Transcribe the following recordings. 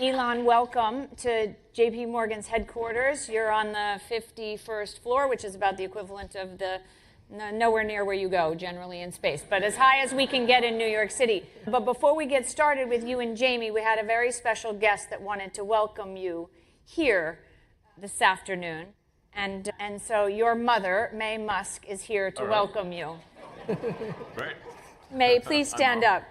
Elon, welcome to JP Morgan's headquarters. You're on the 51st floor, which is about the equivalent of the nowhere near where you go generally in space, but as high as we can get in New York City. But before we get started with you and Jamie, we had a very special guest that wanted to welcome you here this afternoon. And so your mother, May Musk, is here to welcome you. Great. May, please stand up.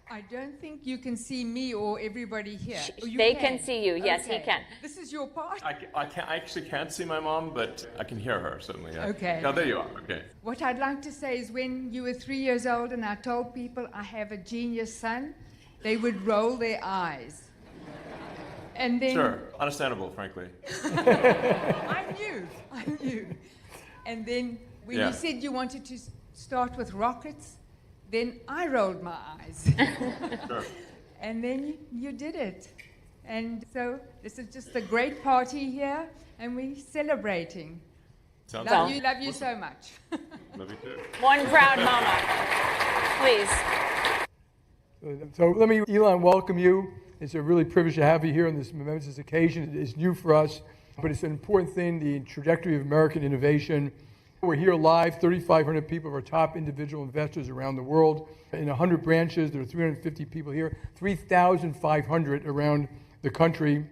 I don't think you can see me or everybody here. They can see you. Yes, okay. he can. This is your part? I actually can't see my mom, but I can hear her, certainly. Yeah. Okay. Oh, there you are. Okay. What I'd like to say is when you were 3 years old and I told people I have a genius son, they would roll their eyes. And then... Sure. Understandable, frankly. I knew. And then when Yeah. you said you wanted to start with rockets, then I rolled my eyes. Sure. And then you did it. And so this is just a great party here, and we're celebrating. Sounds Love good. you so much. Love you too. One proud mama. Please. So let me, Elon, welcome you. It's a really privilege to have you here on this momentous occasion. It's new for us, but it's an important thing, the trajectory of American innovation. We're here live, 3,500 people of our top individual investors around the world. In 100 branches, there are 350 people here, 3,500 around the country.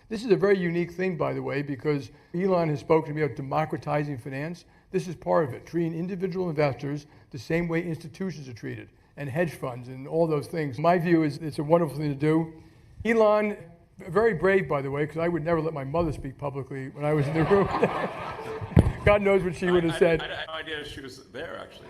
This is a very unique thing, by the way, because Elon has spoken to me about democratizing finance. This is part of it, treating individual investors the same way institutions are treated, and hedge funds and all those things. My view is it's a wonderful thing to do. Elon, very brave, by the way, because I would never let my mother speak publicly when I was in the room. God knows what she would have said. I had no idea she was there, actually.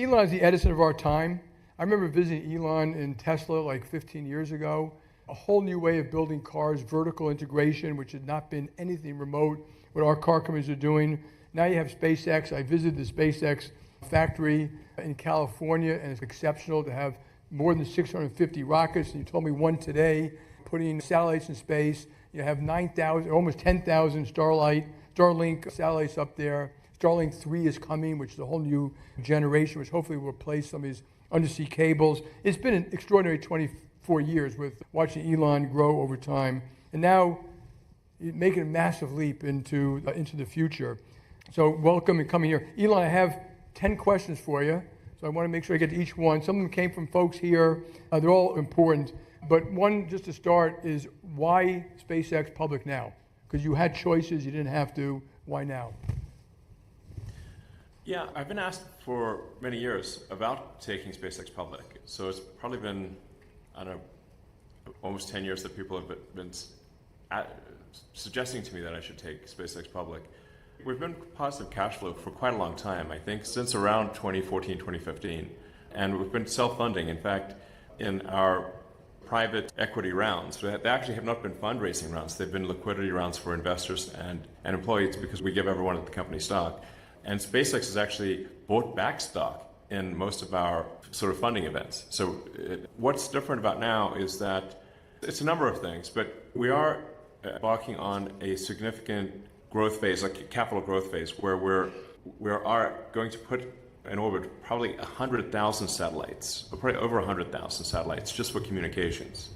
Elon's the Edison of our time. I remember visiting Elon in Tesla like 15 years ago. A whole new way of building cars, vertical integration, which had not been anything remote what our car companies are doing. Now you have SpaceX. I visited the SpaceX factory in California, and it's exceptional to have more than 650 rockets. And you told me one today, putting satellites in space. You have 9,000, almost 10,000 Starlink satellites up there. Starlink 3 is coming, which is a whole new generation, which hopefully will replace some of these undersea cables. It's been an extraordinary 24 years with watching Elon grow over time. And now making a massive leap into the future. So welcome and coming here. Elon, I have 10 questions for you. So I want to make sure I get to each one. Some of them came from folks here. They're all important. But one, just to start, is why SpaceX public now? Because you had choices, you didn't have to. Why now? Yeah, I've been asked for many years about taking SpaceX public. So it's probably been, I don't know, almost 10 years that people have been suggesting to me that I should take SpaceX public. We've been positive cash flow for quite a long time, I think, since around 2014, 2015. And we've been self-funding. In fact, in our private equity rounds, they actually have not been fundraising rounds. They've been liquidity rounds for investors and employees because we give everyone at the company stock. And SpaceX has actually bought back stock in most of our sort of funding events. So what's different about now is that it's a number of things, but we are embarking on a significant growth phase, like a capital growth phase, where we are going to put in orbit probably 100,000 satellites, or probably over 100,000 satellites just for communications.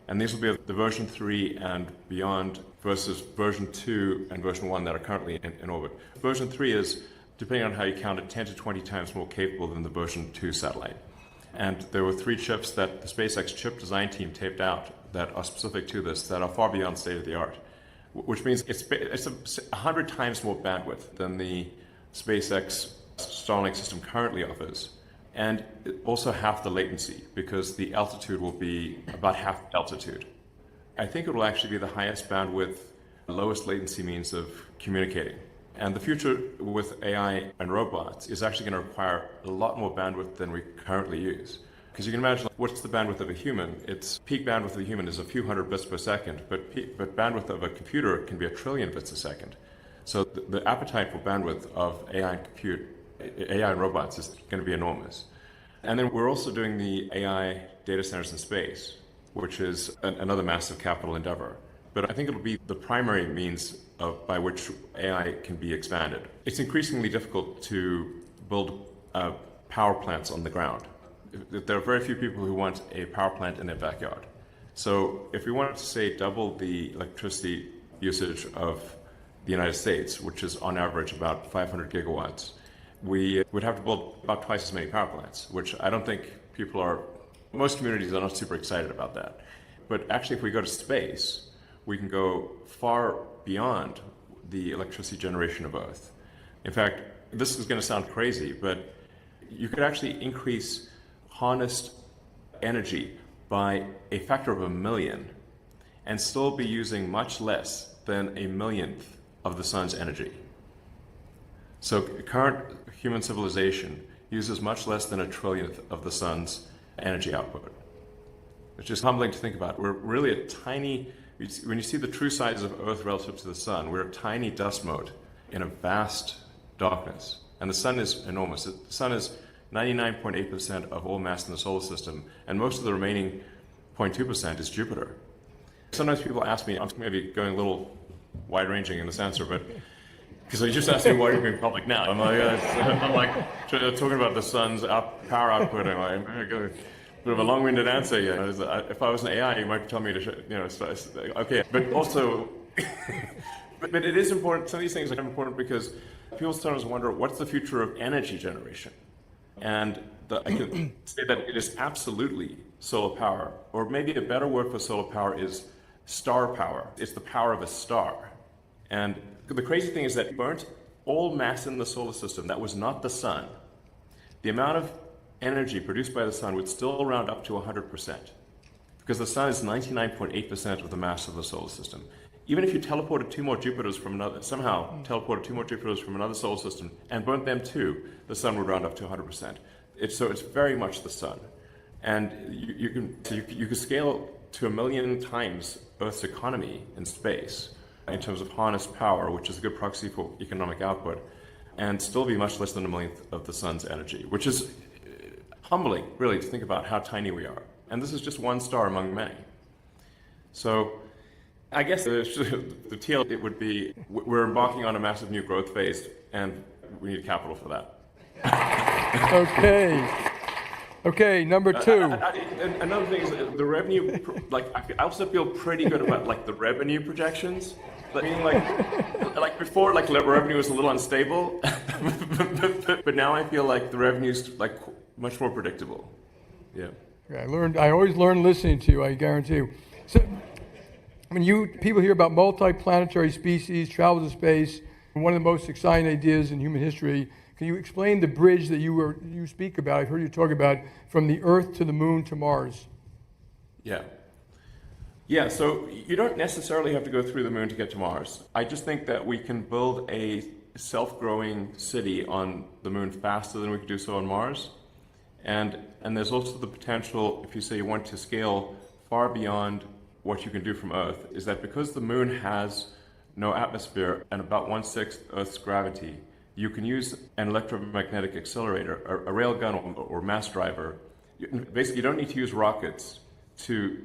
And these will be the version 3 and beyond versus version 2 and version 1 that are currently in orbit. Version 3 is, depending on how you count it, 10 to 20 times more capable than the version 2 satellite. And there were 3 chips that the SpaceX chip design team taped out that are specific to this, that are far beyond state of the art, which means it's 100 times more bandwidth than the SpaceX Starlink system currently offers, and also half the latency because the altitude will be about half the altitude. I think it will actually be the highest bandwidth, lowest latency means of communicating. And the future with AI and robots is actually going to require a lot more bandwidth than we currently use. Because you can imagine, what's the bandwidth of a human? Its peak bandwidth of a human is a few hundred bits per second, but bandwidth of a computer can be a trillion bits a second. So the appetite for bandwidth of AI and robots is going to be enormous. And then we're also doing the AI data centers in space, which is another massive capital endeavor. But I think it'll be the primary means by which AI can be expanded. It's increasingly difficult to build power plants on the ground. there are very few people who want a power plant in their backyard. So if we wanted to, say, double the electricity usage of the United States, which is on average about 500 gigawatts, we would have to build about twice as many power plants, which I don't think most communities are not super excited about that. But actually, if we go to space, we can go far beyond the electricity generation of Earth. In fact, this is going to sound crazy, but you could actually increase harnessed energy by a factor of 1,000,000 and still be using much less than 1,000,000th of the sun's energy. So current human civilization uses much less than 1/1,000,000th of the sun's energy output. It's just humbling to think about. We're really a tiny, when you see the true size of Earth relative to the sun, we're a tiny dust mote in a vast darkness. And the sun is enormous. The sun is 99.8% of all mass in the solar system, and most of the remaining 0.2% is Jupiter. Sometimes people ask me, I'm maybe going a little wide-ranging in this answer, but because they just asked me why are you being public now? I'm like talking about the sun's power output. I'm like, a bit of a long-winded answer. Yeah, if I was an AI, you might tell me to, okay. But also, but it is important. Some of these things are important because people sometimes wonder what's the future of energy generation, and I can say that it is absolutely solar power, or maybe a better word for solar power is star power. It's the power of a star, and the crazy thing is that it burnt all mass in the solar system that was not the sun. The amount of energy produced by the sun would still round up to 100%, because the sun is 99.8% of the mass of the solar system. Even if you teleported two more Jupiters from another solar system and burnt them too, the sun would round up to 100%. So it's very much the sun. And you can scale to 1,000,000 times Earth's economy in space in terms of harnessed power, which is a good proxy for economic output, and still be much less than 1,000,000th of the sun's energy, which is humbling, really, to think about how tiny we are. And this is just one star among many. So I guess the TL, it would be, we're embarking on a massive new growth phase, and we need capital for that. Okay, number two. Another thing is the revenue, I also feel pretty good about the revenue projections. Like before, revenue was a little unstable, but now I feel like the revenue's much more predictable. Yeah. I always learn listening to you, I guarantee you. So, when people hear about multi-planetary species, travel to space, one of the most exciting ideas in human history, can you explain the bridge that you speak about? I've heard you talk about from the Earth to the Moon to Mars. Yeah, so you don't necessarily have to go through the moon to get to Mars. I just think that we can build a self-growing city on the moon faster than we could do so on Mars. And there's also the potential, if you say you want to scale far beyond what you can do from Earth, is that because the moon has no atmosphere and about 1/6 Earth's gravity, you can use an electromagnetic accelerator, a railgun or mass driver. Basically, you don't need to use rockets to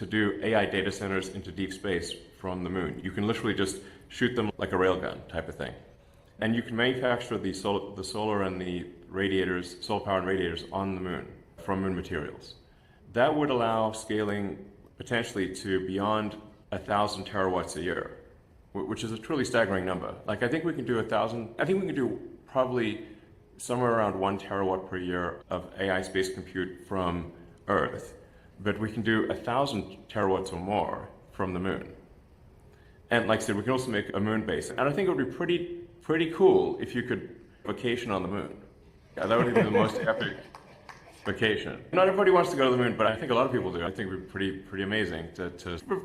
do AI data centers into deep space from the moon. You can literally just shoot them like a railgun type of thing. And you can manufacture the solar and the radiators, solar power and radiators on the moon from moon materials. That would allow scaling potentially to beyond 1,000 terawatts a year, which is a truly staggering number. I think we can do probably somewhere around 1 terawatt per year of AI space compute from Earth, but we can do 1,000 terawatts or more from the moon. And like I said, we can also make a moon base. And I think it would be pretty cool if you could vacation on the moon. Yeah, that would be the most epic vacation. Not everybody wants to go to the moon, but I think a lot of people do. I think it would be pretty amazing to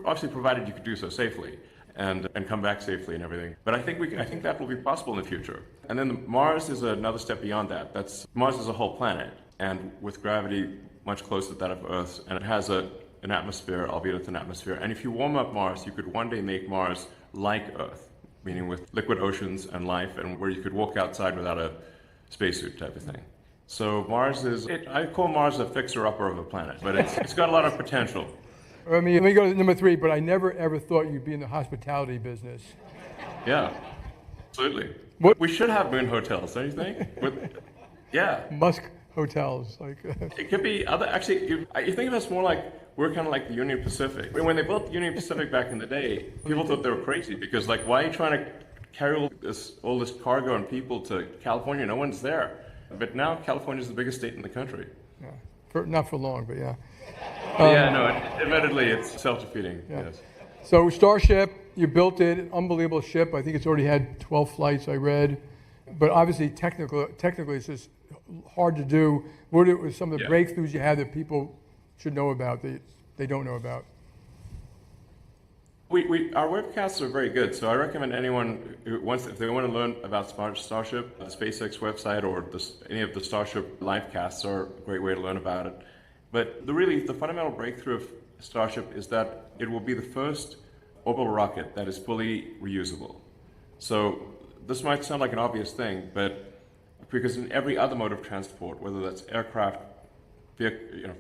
obviously, provided you could do so safely and come back safely and everything. But I think that will be possible in the future. And then Mars is another step beyond that. Mars is a whole planet, and with gravity much closer to that of Earth, and it has an atmosphere, albeit it's an atmosphere. And if you warm up Mars, you could one day make Mars like Earth, meaning with liquid oceans and life, and where you could walk outside without a spacesuit type of thing. So Mars I call Mars a fixer-upper of a planet, but it's got a lot of potential. Let me go to number 3, but I never ever thought you'd be in the hospitality business. Yeah, absolutely. What? We should have moon hotels, don't you think? Yeah. Musk hotels. Like It could be other. Actually, you think of us more like we're kind of like the Union Pacific. When they built the Union Pacific back in the day, people thought they were crazy because, like, why are you trying to carry all this cargo and people to California? No one's there. But now California is the biggest state in the country. yeah. Not for long, but yeah. Yeah, no. Admittedly, it's self-defeating. Yeah. Yes. So Starship, you built it, an unbelievable ship. I think it's already had 12 flights, I read. But obviously, technically, it's just hard to do. What are some of the breakthroughs you had that people should know about that they don't know about? Our webcasts are very good, so I recommend anyone who wants, if they want to learn about Starship, the SpaceX website or any of the Starship live casts are a great way to learn about it. But the fundamental breakthrough of Starship is that it will be the first orbital rocket that is fully reusable. So this might sound like an obvious thing, but because in every other mode of transport, whether that's aircraft,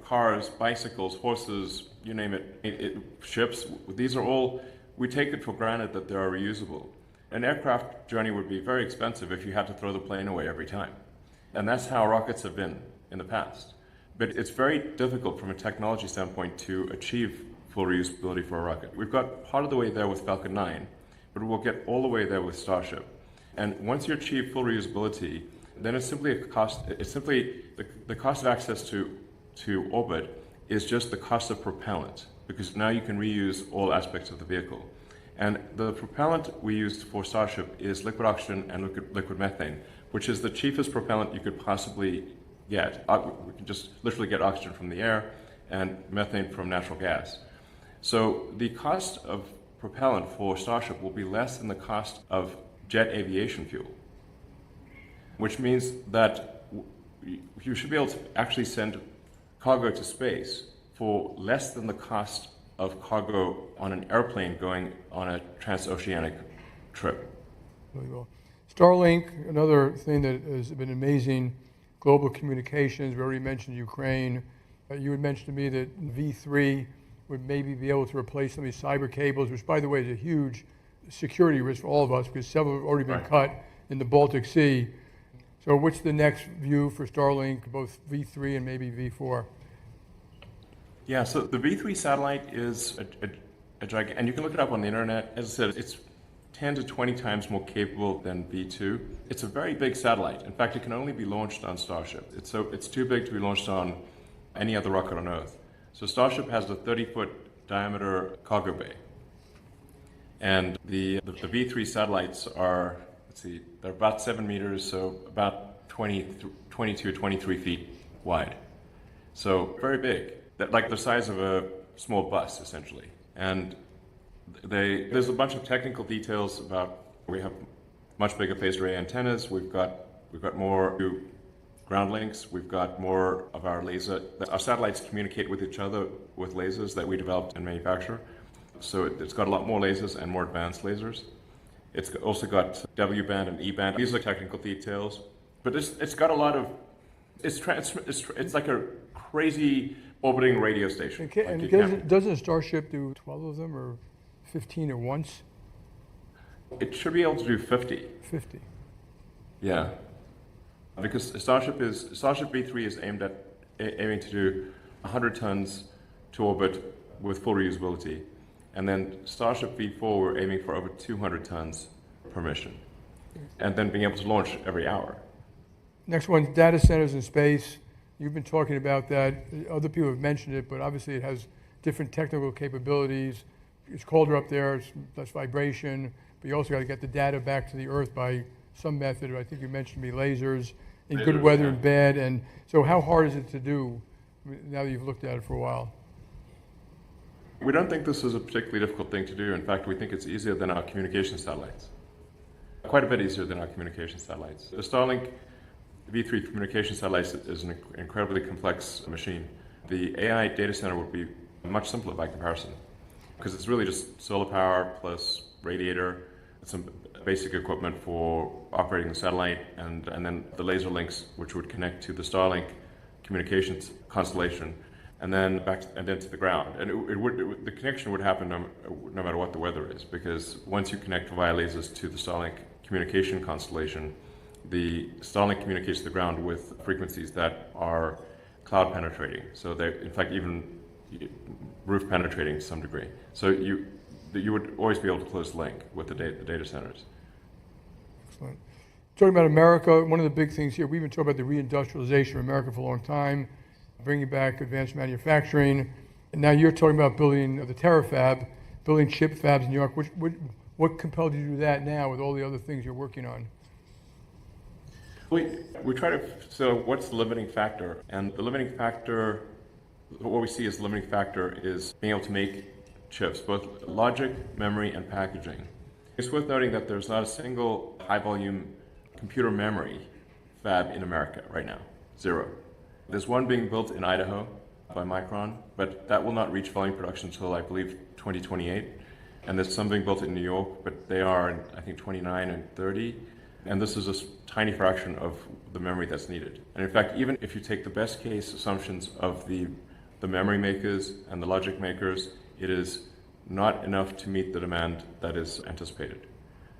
cars, bicycles, horses, you name it, ships, these are all, we take it for granted that they are reusable. An aircraft journey would be very expensive if you had to throw the plane away every time. And that's how rockets have been in the past. But it's very difficult from a technology standpoint to achieve full reusability for a rocket. We've got part of the way there with Falcon 9, but we'll get all the way there with Starship. And once you achieve full reusability, then it's simply a cost, it's simply the cost of access to orbit is just the cost of propellant, because now you can reuse all aspects of the vehicle. And the propellant we used for Starship is liquid oxygen and liquid methane, which is the cheapest propellant you could possibly get. We can just literally get oxygen from the air and methane from natural gas. So the cost of propellant for Starship will be less than the cost of jet aviation fuel, which means that you should be able to actually send cargo to space for less than the cost of cargo on an airplane going on a transoceanic trip. Really well. Starlink, another thing that has been amazing, global communications. We already mentioned Ukraine. You had mentioned to me that V3 would maybe be able to replace some of these cyber cables, which, by the way, is a huge security risk for all of us because several have already been cut in the Baltic Sea. So what's the next view for Starlink, both V3 and maybe V4? Yeah, so the V3 satellite is a gigantic, and you can look it up on the internet. As I said, it's 10 to 20 times more capable than V2. It's a very big satellite. In fact, it can only be launched on Starship. It's too big to be launched on any other rocket on Earth. So Starship has a 30-foot diameter cargo bay. And the V3 satellites are, they're about 7 meters, so about 22, 23 feet wide. So very big, like the size of a small bus, essentially. And there's a bunch of technical details about, we have much bigger phased array antennas, we've got more ground links, we've got more of our satellites communicate with each other with lasers that we developed and manufacture. So it's got a lot more lasers and more advanced lasers. It's also got W band and E band. These are technical details, but it's got a lot of, it's like a crazy orbiting radio station. And doesn't Starship do 12 of them or 15 at once? It should be able to do 50. 50. Yeah, because Starship V3 is aiming to do 100 tons to orbit with full reusability. And then Starship V4, we're aiming for over 200 tons per mission. And then being able to launch every hour. Next one, data centers in space. You've been talking about that. Other people have mentioned it, but obviously it has different technical capabilities. It's colder up there, it's less vibration, but you also got to get the data back to the Earth by some method. I think you mentioned to me lasers in good weather and bad. And so how hard is it to do now that you've looked at it for a while? We don't think this is a particularly difficult thing to do. In fact, we think it's easier than our communication satellites. Quite a bit easier than our communication satellites. The Starlink V3 communication satellites is an incredibly complex machine. The AI data center would be much simpler by comparison, because it's really just solar power plus radiator, some basic equipment for operating the satellite, and then the laser links, which would connect to the Starlink communications constellation, and then to the ground. And the connection would happen no matter what the weather is, because once you connect via lasers to the Starlink communication constellation, the Starlink communicates to the ground with frequencies that are cloud penetrating. So they're, in fact, even roof penetrating to some degree. So you would always be able to close the link with the data centers. Excellent. Talking about America, one of the big things here, we've been talking about the reindustrialization of America for a long time, bringing back advanced manufacturing. And now you're talking about building the terafab, building chip fabs in New York. What compelled you to do that now with all the other things you're working on? We try to, so what's the limiting factor? And the limiting factor, what we see as the limiting factor is being able to make chips, both logic, memory, and packaging. It's worth noting that there's not a single high-volume computer memory fab in America right now, 0. There's one being built in Idaho by Micron, but that will not reach volume production until, I believe, 2028. And there's some being built in New York, but they are, I think, 29 and 30. And this is a tiny fraction of the memory that's needed. And in fact, even if you take the best case assumptions of the memory makers and the logic makers, it is not enough to meet the demand that is anticipated,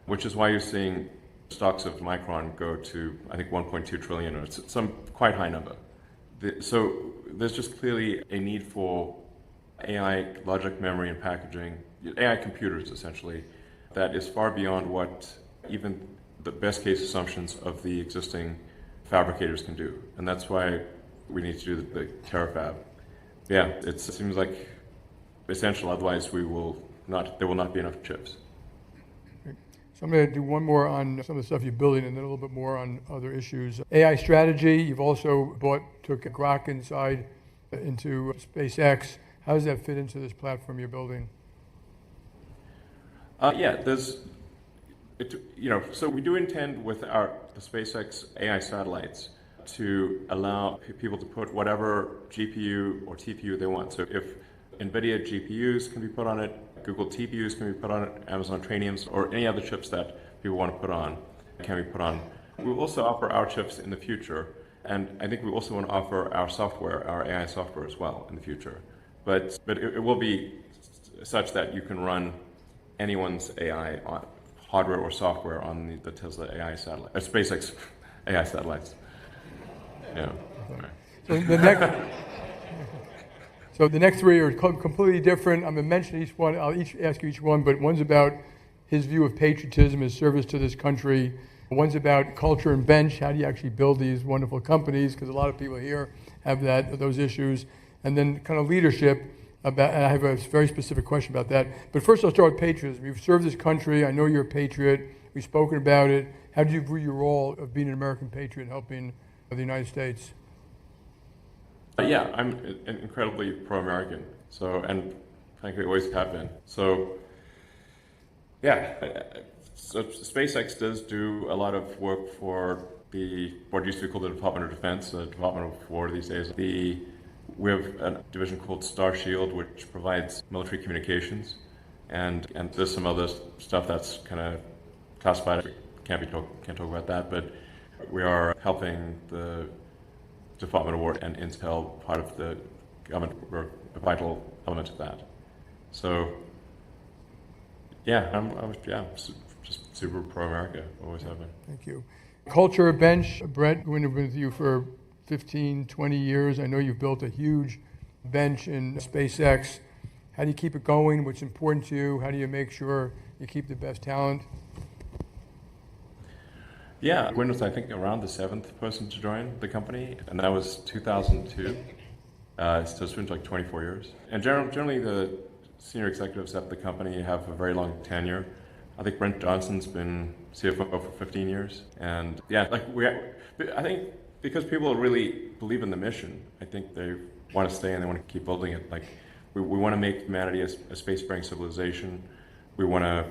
which is why you're seeing stocks of Micron go to, I think, 1.2 trillion, or it's some quite high number. So there's just clearly a need for AI logic, memory, and packaging, AI computers, essentially, that is far beyond what even the best case assumptions of the existing fabricators can do. And that's why we need to do the terafab. Yeah, it seems like essential, otherwise there will not be enough chips. So I'm going to do one more on some of the stuff you're building and then a little bit more on other issues. AI strategy, you've also took a Grok inside into SpaceX. How does that fit into this platform you're building? So we do intend with the SpaceX AI satellites to allow people to put whatever GPU or TPU they want. So if NVIDIA GPUs can be put on it, Google TPUs can be put on it, Amazon Trainiums, or any other chips that people want to put on can be put on. We will also offer our chips in the future, and I think we also want to offer our software, our AI software as well in the future. But it will be such that you can run anyone's AI on hardware or software on the Tesla AI satellite, SpaceX AI satellites. Yeah. So the next three are completely different. I'm going to mention each one. I'll ask you each one, but one's about his view of patriotism, his service to this country. One's about culture and bench. How do you actually build these wonderful companies? Because a lot of people here have those issues. And then kind of leadership. And I have a very specific question about that. But first I'll start with patriotism. You've served this country. I know you're a patriot. We've spoken about it. How do you view your role of being an American patriot and helping the United States? Yeah, I'm incredibly pro-American. So, and frankly, always have been. So, yeah, so SpaceX does do a lot of work for what used to be called the Department of Defense, the Department of War these days. We have a division called Starship, which provides military communications, and there's some other stuff that's kind of classified. Can't talk about that, but we are helping the Department of War and Intel, part of the government. We're a vital element of that. So, yeah, I'm just super pro-America. Always have been. Thank you. Culture bench, Brett, going to be with you for 15, 20 years. I know you've built a huge bench in SpaceX. How do you keep it going? What's important to you? How do you make sure you keep the best talent? Yeah, Gwen was, I think, around the 7th person to join the company, and that was 2002. So it's been like 24 years. And generally, the senior executives at the company have a very long tenure. I think Brent Johnson's been CFO for 15 years. And yeah, I think because people really believe in the mission, I think they want to stay and they want to keep building it. Like, we want to make humanity a space-faring civilization. We want to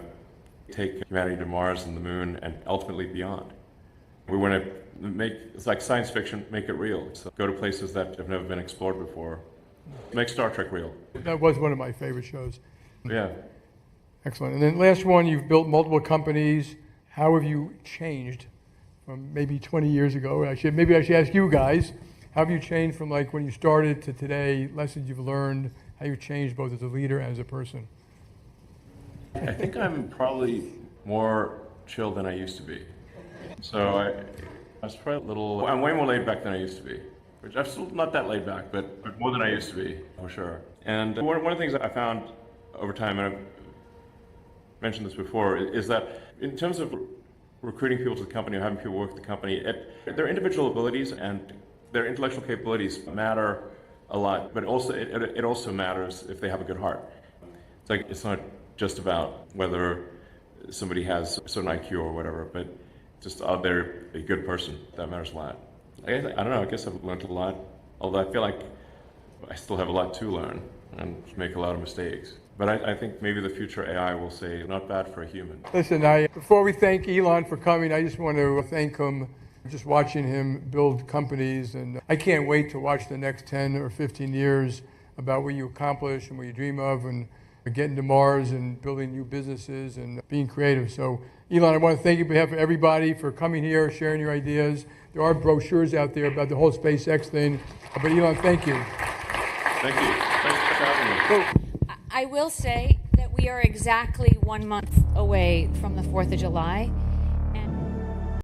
take humanity to Mars and the moon and ultimately beyond. We want to it's like science fiction, make it real. So go to places that have never been explored before. Make Star Trek real. That was one of my favorite shows. Yeah. Excellent. And then last one, you've built multiple companies. How have you changed from maybe 20 years ago? Maybe I should ask you guys, how have you changed from like when you started to today, lessons you've learned, how you've changed both as a leader and as a person? I think I'm probably more chill than I used to be. So I was probably a little, I'm way more laid back than I used to be, which I'm still not that laid back, but more than I used to be, for sure. And one of the things that I found over time, and I've mentioned this before, is that in terms of recruiting people to the company or having people work at the company, their individual abilities and their intellectual capabilities matter a lot, but also it also matters if they have a good heart. It's like, it's not just about whether somebody has a certain IQ or whatever, but just are they a good person? That matters a lot. I don't know, I guess I've learned a lot, although I feel like I still have a lot to learn and make a lot of mistakes. But I think maybe the future AI will say, not bad for a human. Listen, before we thank Elon for coming, I just want to thank him, just watching him build companies. And I can't wait to watch the next 10 or 15 years about what you accomplish and what you dream of and getting to Mars and building new businesses and being creative. So, Elon, I want to thank you on behalf of everybody for coming here, sharing your ideas. There are brochures out there about the whole SpaceX thing. But Elon, thank you. Thank you. Thanks for having me. I will say that we are exactly 1 month away from the 4th of July.